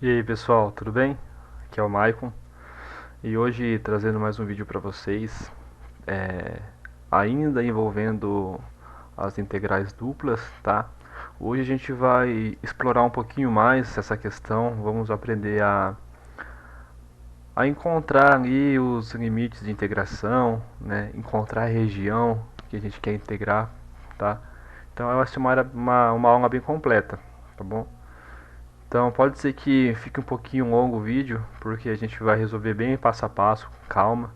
E aí pessoal, tudo bem? Aqui é o Maicon e hoje trazendo mais um vídeo para vocês, ainda envolvendo as integrais duplas, tá? Hoje a gente vai explorar um pouquinho mais essa questão, vamos aprender a encontrar ali os limites de integração, né? Encontrar a região que a gente quer integrar, tá? Então vai ser uma aula bem completa, tá bom? Então pode ser que fique um pouquinho longo o vídeo, porque a gente vai resolver bem passo a passo, com calma,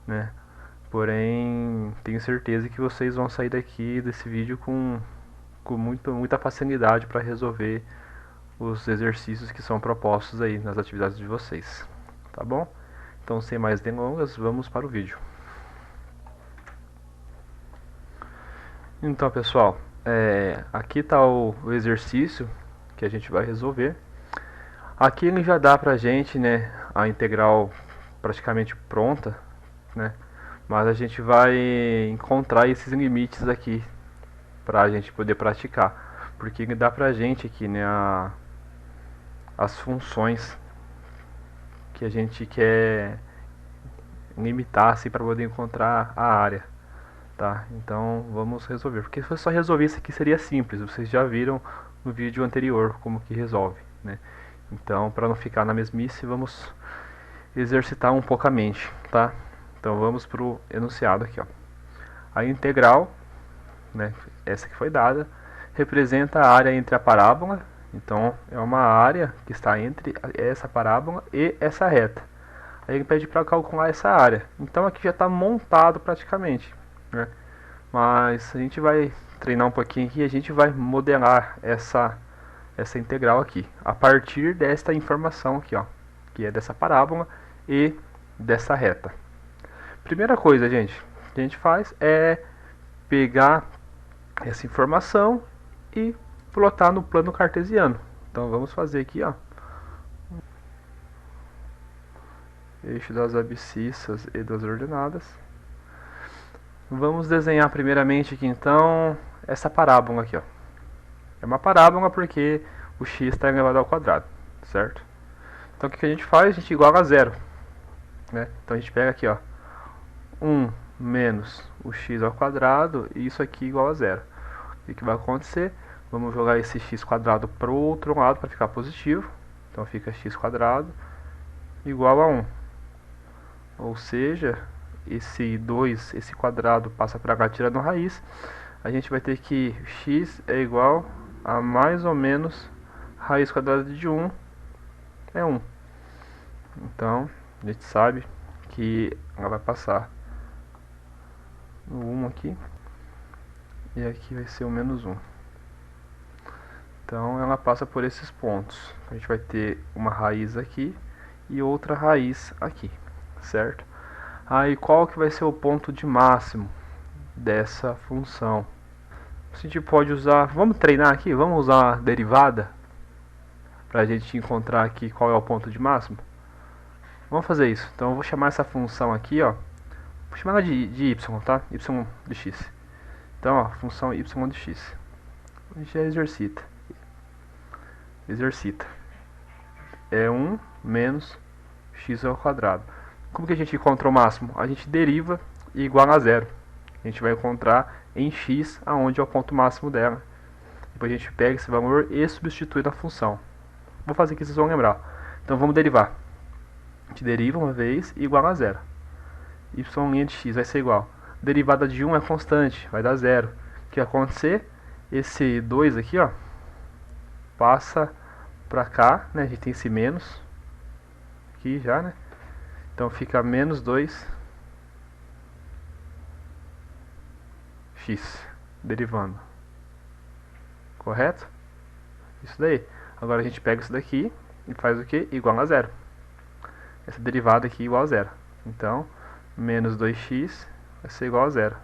né? Porém, tenho certeza que vocês vão sair daqui desse vídeo com muita facilidade para resolver os exercícios que são propostos aí nas atividades de vocês, tá bom? Então, sem mais delongas, vamos para o vídeo. Então, pessoal, aqui está o exercício que a gente vai resolver. Aqui ele já dá pra gente, né, a integral praticamente pronta, né? Mas a gente vai encontrar esses limites aqui pra gente poder praticar, porque ele dá pra gente aqui, né, as funções que a gente quer limitar assim para poder encontrar a área, tá? Então vamos resolver, porque se eu só resolver isso aqui seria simples, vocês já viram no vídeo anterior como que resolve, né? Então, para não ficar na mesmice, vamos exercitar um pouco a mente, tá? Então vamos para o enunciado aqui, ó. A integral, né, essa que foi dada, representa a área entre a parábola. Então é uma área que está entre essa parábola e essa reta. Aí ele pede para calcular essa área. Então aqui já está montado praticamente, né? Mas a gente vai treinar um pouquinho aqui e a gente vai modelar essa integral aqui a partir desta informação aqui, ó, que é dessa parábola e dessa reta. Primeira coisa, gente, que a gente faz é pegar essa informação e plotar no plano cartesiano. Então vamos fazer aqui, ó, eixo das abscissas e das ordenadas. Vamos desenhar primeiramente aqui então essa parábola aqui, ó. É uma parábola porque o x está elevado ao quadrado, certo? Então o que a gente faz? A gente iguala a zero, né? Então a gente pega aqui, ó, 1 menos o x ao quadrado e isso aqui igual a zero. O que vai acontecer? Vamos jogar esse x quadrado para o outro lado para ficar positivo. Então fica x quadrado igual a 1. Ou seja, esse 2, esse quadrado passa para cá tirando raiz. A gente vai ter que x é igual a mais ou menos raiz quadrada de 1 é 1. Então, a gente sabe que ela vai passar no 1 aqui. E aqui vai ser o menos 1. Então ela passa por esses pontos. A gente vai ter uma raiz aqui e outra raiz aqui, certo? Aí qual que vai ser o ponto de máximo dessa função? A gente pode usar, vamos treinar aqui, vamos usar a derivada para a gente encontrar aqui qual é o ponto de máximo. Vamos fazer isso. Então eu vou chamar essa função aqui, ó, vou chamar ela de y, tá? Y de x. Então, ó, função y de x. A gente já exercita. É 1 menos x ao quadrado. Como que a gente encontra o máximo? A gente deriva e iguala a zero. A gente vai encontrar em x aonde é o ponto máximo dela. Depois a gente pega esse valor e substitui na função. Vou fazer aqui, vocês vão lembrar. Então vamos derivar. A gente deriva uma vez e iguala a zero. Y' de x vai ser igual. Derivada de 1 é constante, vai dar zero. O que vai acontecer? Esse 2 aqui, ó, passa pra cá, né? A gente tem esse menos aqui já, né? Então fica menos 2x derivando. Correto? Isso daí. Agora a gente pega isso daqui e faz o que? Igual a zero. Essa derivada aqui igual a zero. Então, menos 2x vai ser igual a zero.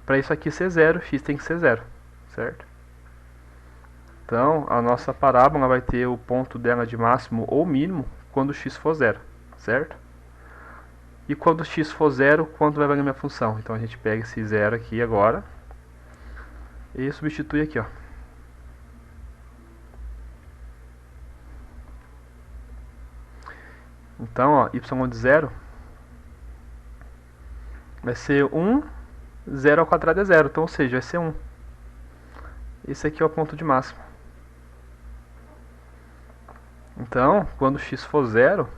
Para isso aqui ser zero, x tem que ser zero, certo? Então, a nossa parábola vai ter o ponto dela de máximo ou mínimo quando x for zero, certo? E quando x for zero, quanto vai valer a minha função? Então a gente pega esse zero aqui agora e substitui aqui, ó. Então, ó, y de 0 vai ser 1, 0 ao quadrado é 0, então, ou seja, vai ser 1. Esse aqui é o ponto de máxima. Então, quando x for 0,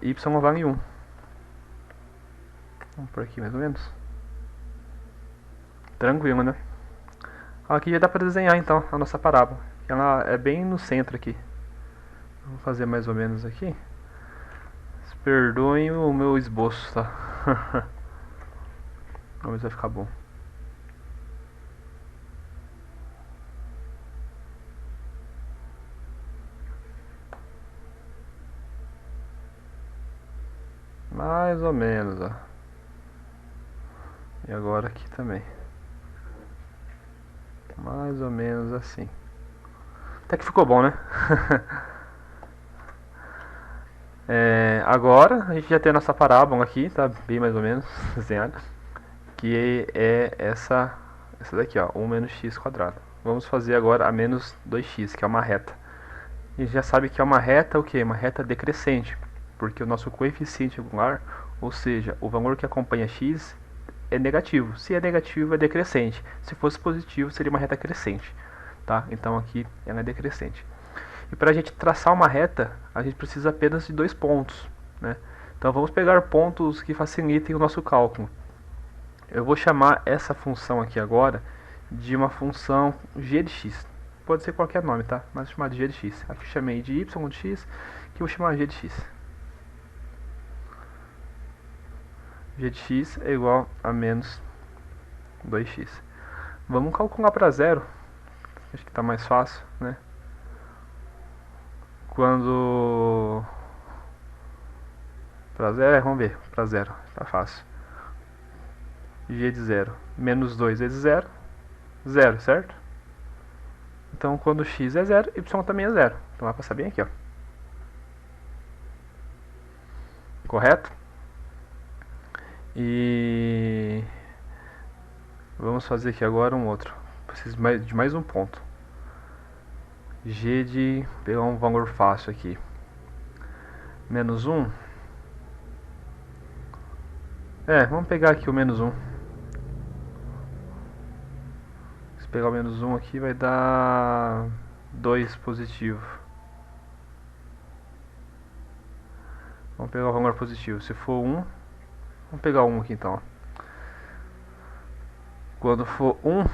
y vale 1. Vamos por aqui mais ou menos. Tranquilo, né? Aqui já dá para desenhar então a nossa parábola. Ela é bem no centro aqui. Vamos fazer mais ou menos aqui. Perdoem o meu esboço, tá? Vamos ver se vai ficar bom. Mais ou menos, ó. E agora aqui também. Mais ou menos assim. Até que ficou bom, né? Agora a gente já tem a nossa parábola aqui, tá bem mais ou menos desenhada. Que é essa daqui, ó, 1 menos x quadrado. Vamos fazer agora a menos 2x, que é uma reta. E já sabe que é uma reta o quê? Uma reta decrescente, porque o nosso coeficiente angular, ou seja, o valor que acompanha x, é negativo. Se é negativo, é decrescente. Se fosse positivo, seria uma reta crescente. Tá? Então aqui ela é decrescente. E para a gente traçar uma reta, a gente precisa apenas de 2 pontos. Né? Então vamos pegar pontos que facilitem o nosso cálculo. Eu vou chamar essa função aqui agora de uma função g de x. Pode ser qualquer nome, tá? Mas vou chamar de g de x. Aqui eu chamei de y de x, que eu vou chamar g de x. G de x é igual a menos 2x. Vamos calcular para zero. Acho que está mais fácil, né? Quando... para zero, vamos ver. Para zero, tá fácil. G de 0 menos 2 vezes 0, 0, certo? Então, quando x é 0, y também é 0. Então, vai passar bem aqui, ó. Correto? E vamos fazer aqui agora um outro. Preciso de mais um ponto. G de... pegar um valor fácil aqui. Menos 1. Vamos pegar aqui o menos 1. Se pegar o menos 1 aqui, vai dar 2 positivo. Vamos pegar o valor positivo. Se for 1, vamos pegar 1 aqui então. Quando for 1,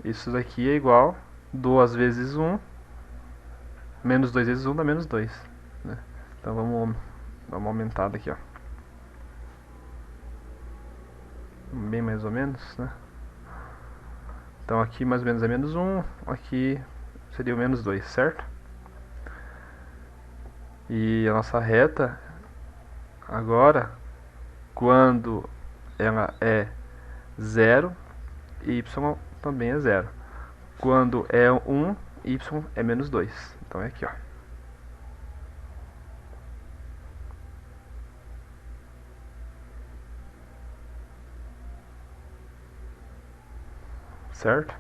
isso daqui é igual 2 vezes 1, menos 2 vezes 1 dá menos 2. Né? Então vamos dar uma aumentada aqui, ó. Bem mais ou menos, né? Então aqui mais ou menos é menos 1, aqui seria o menos 2, certo? E a nossa reta, agora, quando ela é 0, y também é 0. Quando é 1, y é menos 2. Então é aqui, ó. Certo?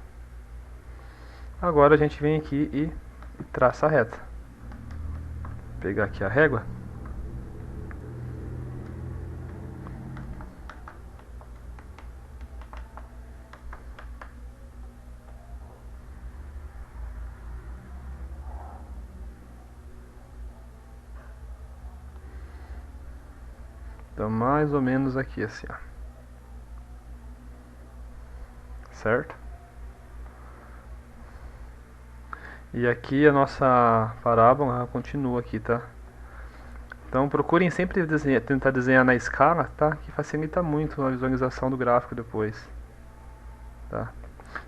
Agora a gente vem aqui e traça a reta. Vou pegar aqui a régua. Então mais ou menos aqui assim, ó. Certo? E aqui a nossa parábola continua aqui, tá? Então procurem sempre tentar desenhar na escala, tá? Que facilita muito a visualização do gráfico depois. Tá?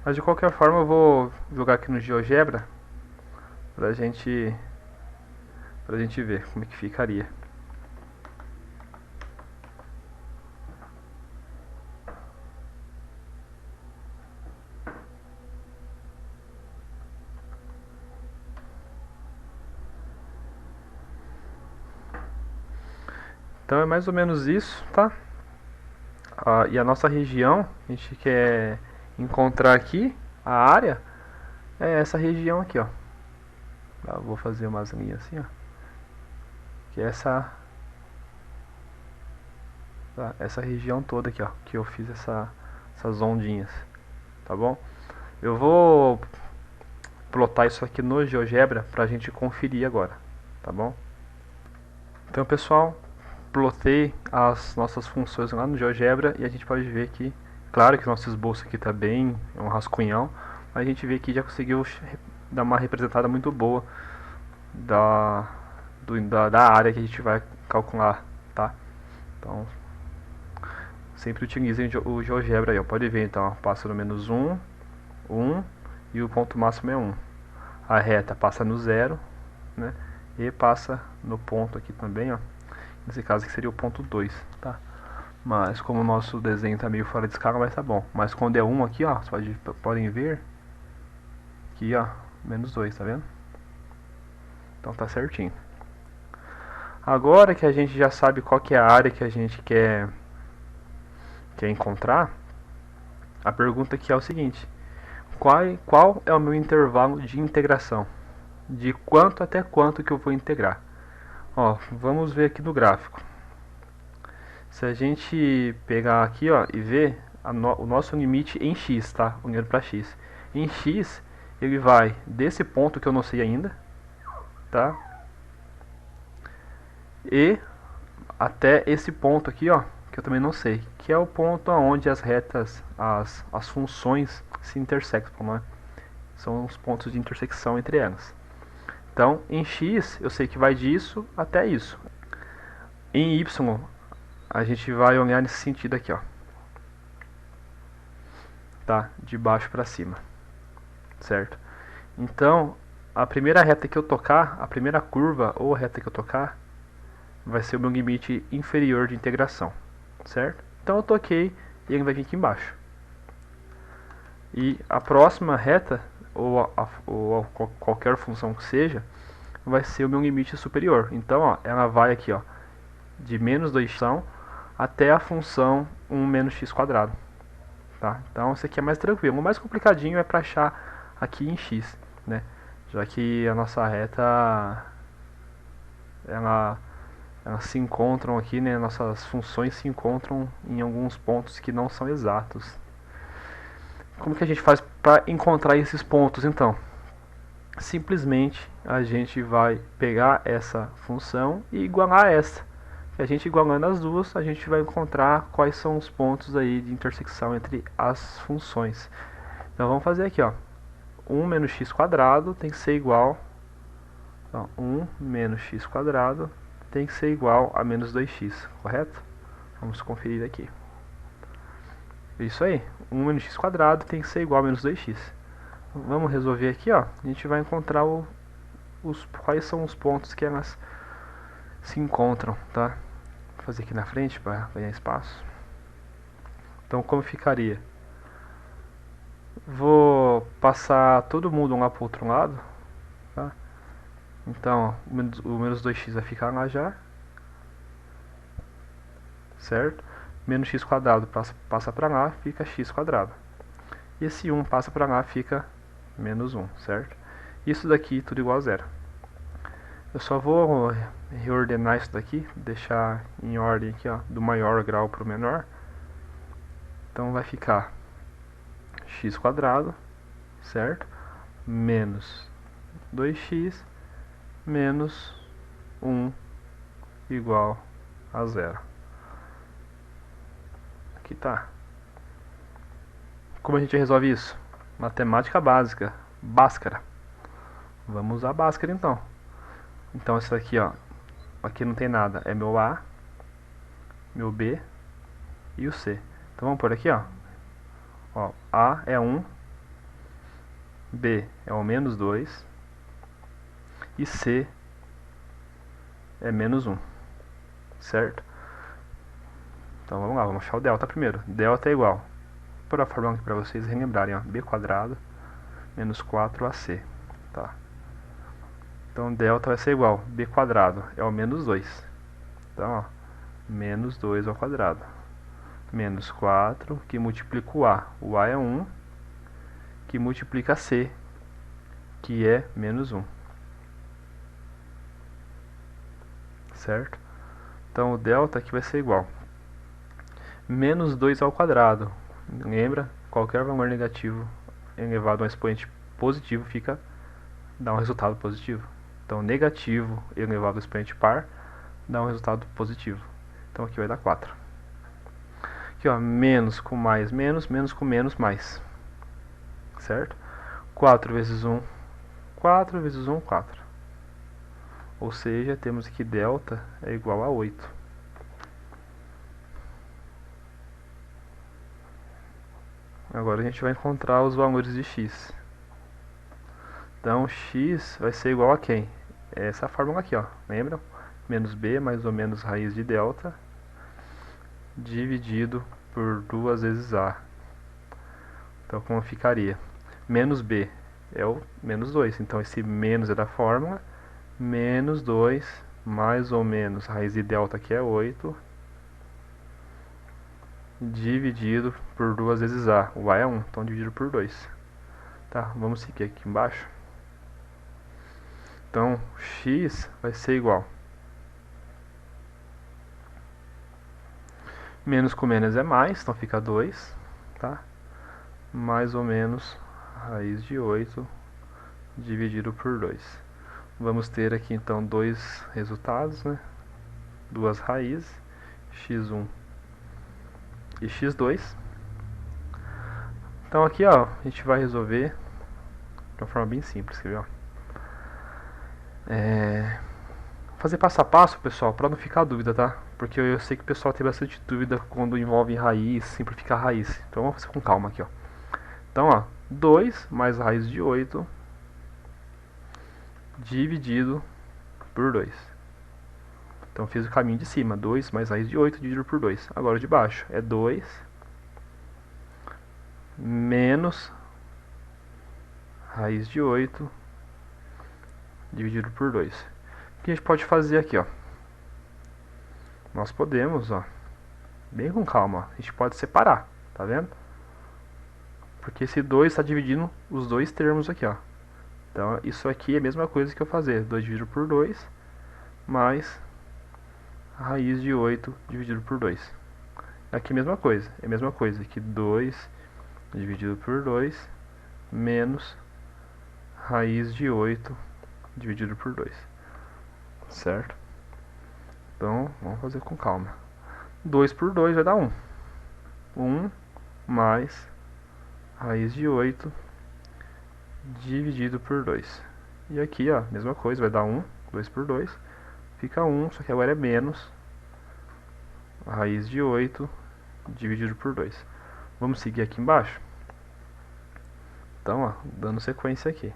Mas de qualquer forma eu vou jogar aqui no GeoGebra pra gente ver como é que ficaria. Então é mais ou menos isso, tá? E a nossa região, a gente quer encontrar aqui, a área, é essa região aqui, ó. Eu vou fazer umas linhas assim, ó. Que é essa, tá? Essa região toda aqui, ó, que eu fiz essas ondinhas, tá bom? Eu vou plotar isso aqui no GeoGebra pra gente conferir agora, tá bom? Então, pessoal, plotei as nossas funções lá no GeoGebra e a gente pode ver que, claro que o nosso esboço aqui tá bem, é um rascunhão, mas a gente vê que já conseguiu dar uma representada muito boa da área que a gente vai calcular, tá? Então, sempre utilizem o GeoGebra aí, ó. Pode ver, então, ó, passa no menos 1, 1 e o ponto máximo é 1. A reta passa no 0, né? E passa no ponto aqui também, ó. Nesse caso aqui seria o ponto 2, tá? Mas como o nosso desenho tá meio fora de escala, mas tá bom. Mas quando é 1 aqui, ó, vocês podem ver aqui, ó, menos 2, tá vendo? Então tá certinho. Agora que a gente já sabe qual que é a área que a gente quer encontrar, a pergunta aqui é o seguinte: qual é o meu intervalo de integração? De quanto até quanto que eu vou integrar? Ó, vamos ver aqui no gráfico. Se a gente pegar aqui, ó, e ver o nosso limite em x, tá? Olhando para x. Em x, ele vai desse ponto que eu não sei ainda, tá? E até esse ponto aqui, ó, que eu também não sei, que é o ponto onde as retas, as funções se intersectam, né? São os pontos de intersecção entre elas. Então, em x, eu sei que vai disso até isso. Em y, a gente vai olhar nesse sentido aqui, ó. Tá? De baixo para cima. Certo? Então, a primeira reta que eu tocar, a primeira curva ou reta que eu tocar, vai ser o meu limite inferior de integração. Certo? Então eu toquei e ele vai vir aqui embaixo. E a próxima reta, ou qualquer função que seja, vai ser o meu limite superior. Então, ó, ela vai aqui, ó, de menos 2x até a função 1 menos x quadrado. Tá? Então, isso aqui é mais tranquilo. O mais complicadinho é para achar aqui em x, né? Já que a nossa reta, ela se encontram aqui, né? Nossas funções se encontram em alguns pontos que não são exatos. Como que a gente faz para encontrar esses pontos, então? Simplesmente a gente vai pegar essa função e igualar essa. E a gente igualando as duas, a gente vai encontrar quais são os pontos aí de intersecção entre as funções. Então vamos fazer aqui, ó. 1 menos x quadrado tem que ser igual, então, 1 menos x quadrado tem que ser igual a menos 2x, correto? Vamos conferir aqui. Isso aí, 1 menos x quadrado tem que ser igual a menos 2x. Vamos resolver aqui, ó. A gente vai encontrar quais são os pontos que elas se encontram, tá? Vou fazer aqui na frente para ganhar espaço. Então, como ficaria? Vou passar todo mundo lá para o outro lado, tá? Então, o menos 2x vai ficar lá já, certo? Menos x quadrado passa para lá, fica x quadrado. E esse 1 passa para lá, fica menos 1, certo? Isso daqui tudo igual a zero. Eu só vou reordenar isso daqui, deixar em ordem aqui, ó, do maior grau para o menor. Então vai ficar x quadrado, certo? Menos 2x menos 1 igual a zero. Aqui tá. Como a gente resolve isso? Matemática básica, Bhaskara. Vamos usar Bhaskara então. Então isso aqui, ó, aqui não tem nada, é meu A, meu B e o C. Então vamos por aqui, ó. Ó, A é 1, B é o menos 2 e C é menos 1, certo? Então vamos lá, vamos achar o delta primeiro. Delta é igual, vou pôr a fórmula aqui para vocês relembrarem, ó, B quadrado menos 4AC, tá? Então delta vai ser igual, B quadrado é o menos 2. Então, ó, menos 2 ao quadrado. Menos 4, que multiplica o A. O A é 1, que multiplica C, que é menos 1. certo? Então o delta aqui vai ser igual menos 2 ao quadrado. Lembra? Qualquer valor negativo elevado a um expoente positivo dá um resultado positivo. Então negativo elevado ao expoente par dá um resultado positivo. Então aqui vai dar 4. Aqui ó, menos com mais menos, menos com menos mais. Certo? 4 vezes 1, 4 vezes 1, 4. Ou seja, temos que delta é igual a 8. Agora a gente vai encontrar os valores de x. Então x vai ser igual a quem? Essa fórmula aqui, ó. Lembram? Menos b mais ou menos raiz de delta dividido por 2 vezes a. Então como ficaria? Menos b é o menos 2. Então esse menos é da fórmula. Menos 2 mais ou menos raiz de delta, que é 8, dividido por 2 vezes a. O a é 1, então dividido por 2. Tá, vamos seguir aqui embaixo. Então x vai ser igual. Menos com menos é mais, então fica 2. Tá? Mais ou menos raiz de 8 dividido por 2. Vamos ter aqui então dois resultados, né? Duas raízes, x1 e x2. Então aqui ó, a gente vai resolver de uma forma bem simples, quer ver, ó? Fazer passo a passo, pessoal, para não ficar dúvida, tá? Porque eu sei que o pessoal tem bastante dúvida quando envolve raiz, simplificar raiz. Então vamos fazer com calma aqui, ó. Então, ó, 2 mais a raiz de 8 dividido por 2. Então fiz o caminho de cima, 2 mais raiz de 8 dividido por 2. Agora de baixo é 2 menos raiz de 8 dividido por 2. O que a gente pode fazer aqui, ó? Nós podemos, ó, bem com calma, ó, a gente pode separar, tá vendo? Porque esse 2 está dividindo os dois termos aqui, ó. Então isso aqui é a mesma coisa que eu fazer 2 dividido por 2 mais a raiz de 8 dividido por 2. Aqui a mesma coisa, é a mesma coisa que 2 dividido por 2 menos raiz de 8 dividido por 2. Certo? Então, vamos fazer com calma. 2 por 2 vai dar 1. 1 mais raiz de 8 dividido por 2. E aqui, ó, mesma coisa, vai dar 1. 2 por 2 fica 1, só que agora é menos a raiz de 8 dividido por 2. Vamos seguir aqui embaixo? Então, ó, dando sequência aqui.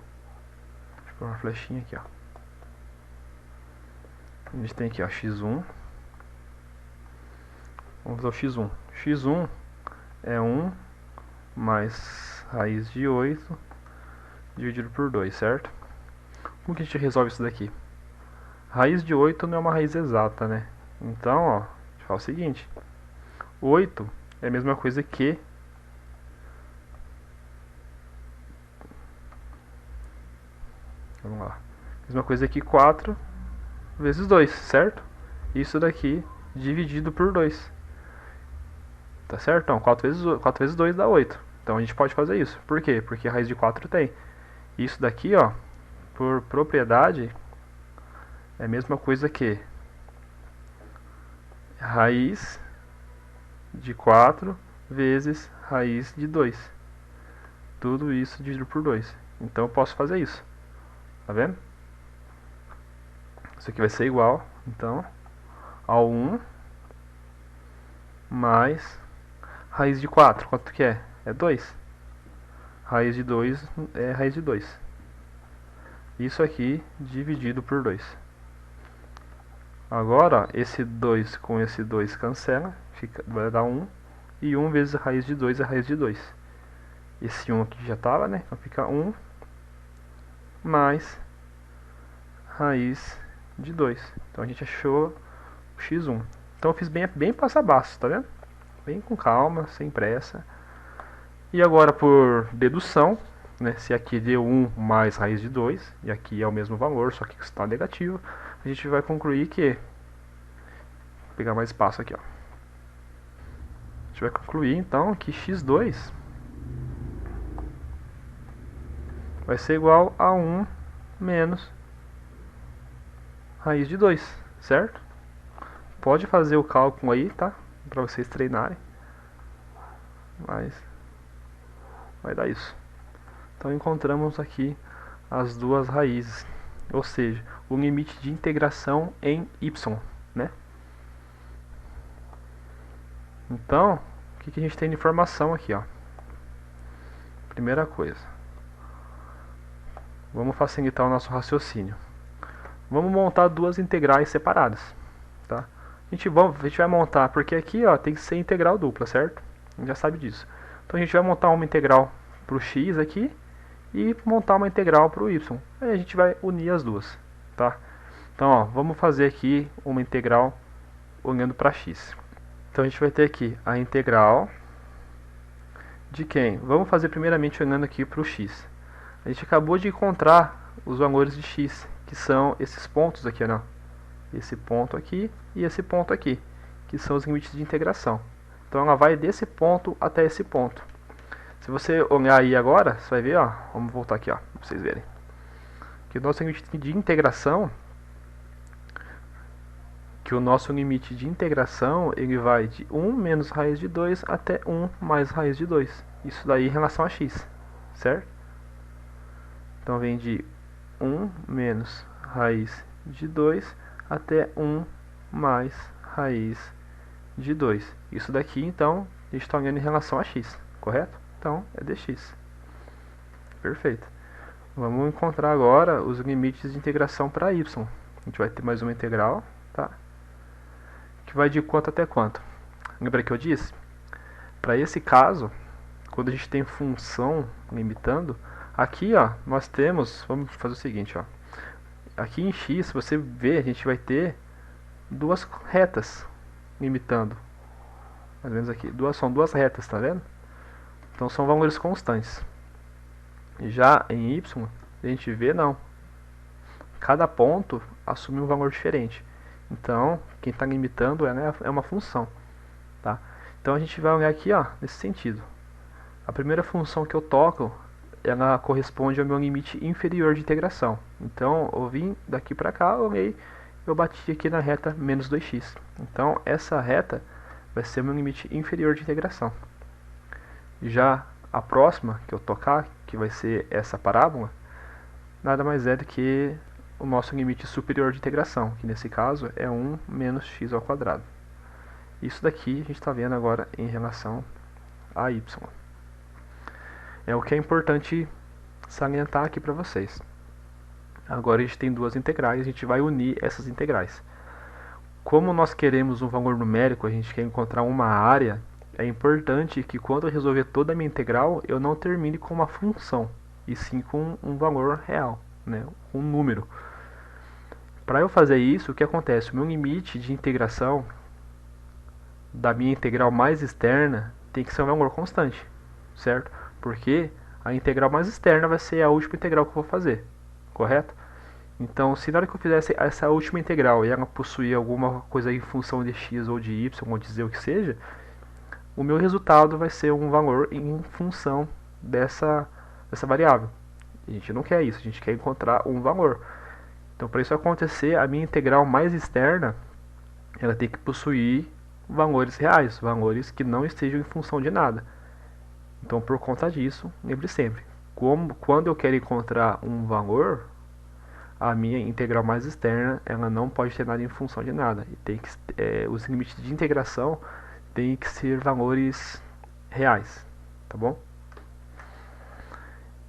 Deixa eu pôr uma flechinha aqui, ó. A gente tem aqui, ó, x1. Vamos ao x1. x1 é 1 mais raiz de 8 dividido por 2, certo? Como que a gente resolve isso daqui? Raiz de 8 não é uma raiz exata, né? Então, ó, a gente fala o seguinte. 8 é a mesma coisa que... Vamos lá. Mesma coisa que 4 vezes 2, certo? Isso daqui dividido por 2. Tá certo? Então, 4 vezes 2 dá 8. Então a gente pode fazer isso. Por quê? Porque a raiz de 4 tem. Isso daqui, ó, por propriedade, é a mesma coisa que raiz de 4 vezes raiz de 2. Tudo isso dividido por 2. Então eu posso fazer isso. Tá vendo? Isso aqui vai ser igual, então, ao 1 mais raiz de 4. Quanto que é? É 2. Raiz de 2 é raiz de 2. Isso aqui dividido por 2. Agora, ó, esse 2 com esse 2 cancela, vai dar 1. E 1 vezes a raiz de 2 é raiz de 2. Esse 1 aqui já estava, né? Então fica 1 mais raiz de 2. Então a gente achou o x1. Então eu fiz bem passo a passo, tá vendo? Bem com calma, sem pressa. E agora por dedução, né, se aqui deu 1 mais raiz de 2, e aqui é o mesmo valor, só que está negativo, a gente vai concluir que pegar mais espaço aqui, ó. A gente vai concluir então que x2 vai ser igual a 1 menos raiz de 2, certo? Pode fazer o cálculo aí, tá? Para vocês treinarem. Mas vai dar isso. Então encontramos aqui as duas raízes, ou seja, o limite de integração em y, né? Então, o que a gente tem de informação aqui, ó? Primeira coisa, vamos facilitar o nosso raciocínio. Vamos montar duas integrais separadas, tá? A gente vai montar, porque aqui, ó, tem que ser integral dupla, certo? A gente já sabe disso. Então a gente vai montar uma integral para o x aqui e montar uma integral para o y. Aí a gente vai unir as duas, tá? Então, ó, vamos fazer aqui uma integral olhando para x. Então a gente vai ter aqui a integral de quem? Vamos fazer primeiramente olhando aqui para o x. A gente acabou de encontrar os valores de x, que são esses pontos aqui, ó. Esse ponto aqui e esse ponto aqui, que são os limites de integração. Então ela vai desse ponto até esse ponto. Se você olhar aí agora, você vai ver, ó, vamos voltar aqui, ó, para vocês verem. Que o nosso limite de integração, ele vai de 1 menos raiz de 2 até 1 mais raiz de 2. Isso daí em relação a x, certo? Então vem de 1 menos raiz de 2 até 1 mais raiz de 2. Isso daqui, então, a gente está olhando em relação a x, correto? Então, é dx. Perfeito. Vamos encontrar agora os limites de integração para y. A gente vai ter mais uma integral, tá? Que vai de quanto até quanto? Lembra que eu disse? Para esse caso, quando a gente tem função limitando, aqui, ó, nós temos, vamos fazer o seguinte, ó. Aqui em x, se você ver, a gente vai ter duas retas limitando. Mais ou menos aqui. São duas retas, tá vendo? Então são valores constantes. Já em y, a gente vê, não. Cada ponto assume um valor diferente. Então, quem está limitando é uma função, tá? Então a gente vai olhar aqui, ó, nesse sentido. A primeira função que eu toco, ela corresponde ao meu limite inferior de integração. Então, eu vim daqui para cá, eu bati aqui na reta menos 2x. Então, essa reta vai ser o meu limite inferior de integração. Já a próxima que eu tocar, que vai ser essa parábola, nada mais é do que o nosso limite superior de integração, que nesse caso é 1 menos x ao quadrado. Isso daqui a gente está vendo agora em relação a y. É o que é importante salientar aqui para vocês. Agora a gente tem duas integrais, a gente vai unir essas integrais. Como nós queremos um valor numérico, a gente quer encontrar uma área, é importante que quando eu resolver toda a minha integral, eu não termine com uma função, e sim com um valor real, né, um número. Para eu fazer isso, o que acontece? O meu limite de integração da minha integral mais externa tem que ser um valor constante, certo? Porque a integral mais externa vai ser a última integral que eu vou fazer, correto? Então, se na hora que eu fizesse essa última integral e ela possuir alguma coisa em função de x ou de y, ou de z, o que seja, o meu resultado vai ser um valor em função dessa variável. A gente não quer isso, a gente quer encontrar um valor. Então, para isso acontecer, a minha integral mais externa, ela tem que possuir valores reais, valores que não estejam em função de nada. Então, por conta disso, lembre sempre, quando eu quero encontrar um valor, a minha integral mais externa, ela não pode ter nada em função de nada. E tem que, os limites de integração têm que ser valores reais, tá bom?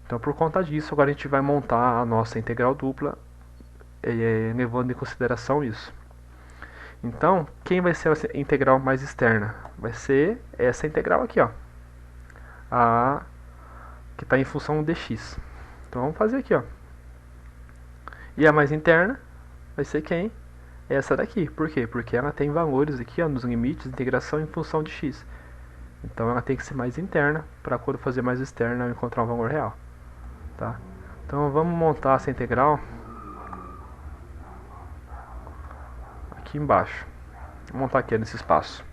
Então, por conta disso, agora a gente vai montar a nossa integral dupla, levando em consideração isso. Então, quem vai ser a integral mais externa? Vai ser essa integral aqui, ó, que está em função de x. Então, vamos fazer aqui, ó. E a mais interna vai ser quem? Essa daqui. Por quê? Porque ela tem valores aqui, ó, nos limites de integração em função de x. Então, ela tem que ser mais interna para quando fazer mais externa eu encontrar um valor real, tá? Então, vamos montar essa integral aqui embaixo. Vou montar aqui nesse espaço.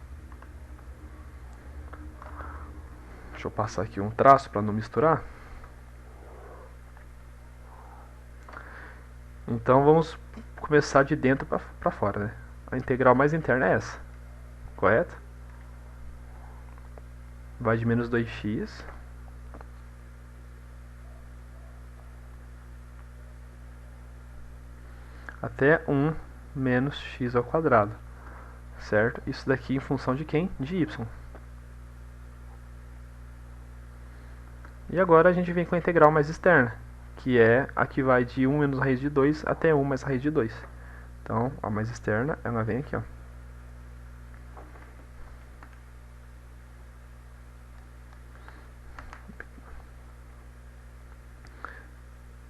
Deixa eu passar aqui um traço para não misturar. Então vamos começar de dentro para fora, né? A integral mais interna é essa, correto? Vai de menos 2x até 1 menos x ao quadrado, certo? Isso daqui em função de quem? De y. E agora a gente vem com a integral mais externa, que é a que vai de 1 menos raiz de 2 até 1 mais raiz de 2. Então, a mais externa, ela vem aqui, ó.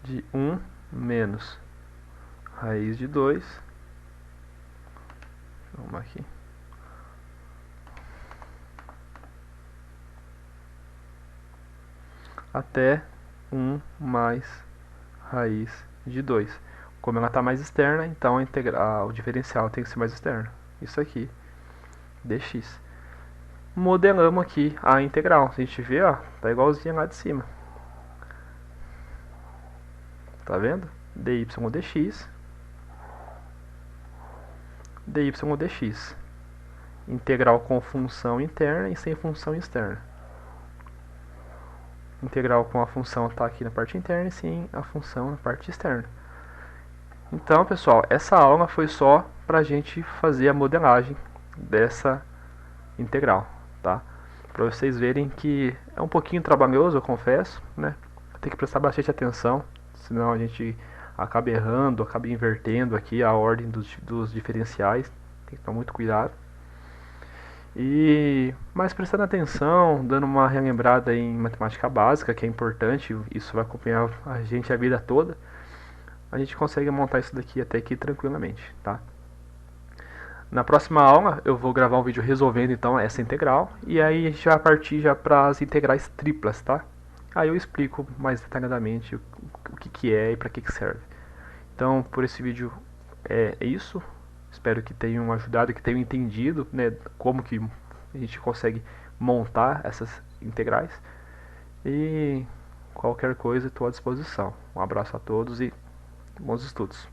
De 1 menos raiz de 2. Vamos aqui. Até 1 mais raiz de 2. Como ela está mais externa, então o diferencial tem que ser mais externo. Isso aqui, dx. Modelamos aqui a integral. A gente vê, ó, tá igualzinha lá de cima. Tá vendo? dy dx. dy dx. Integral com função interna e sem função externa. Integral com a função está aqui na parte interna e sem a função na parte externa. Então, pessoal, essa aula foi só para a gente fazer a modelagem dessa integral, tá? Para vocês verem que é um pouquinho trabalhoso, eu confesso, né? Tem que prestar bastante atenção, senão a gente acaba errando, acaba invertendo aqui a ordem dos diferenciais. Tem que tomar muito cuidado. Mas prestando atenção, dando uma relembrada em matemática básica, que é importante, isso vai acompanhar a gente a vida toda, a gente consegue montar isso daqui até aqui tranquilamente, tá? Na próxima aula eu vou gravar um vídeo resolvendo então essa integral, e aí a gente vai partir já para as integrais triplas, tá? Aí eu explico mais detalhadamente o que é e para que serve. Então, por esse vídeo é isso. Espero que tenham ajudado, que tenham entendido, né, como que a gente consegue montar essas integrais. E qualquer coisa estou à disposição. Um abraço a todos e bons estudos.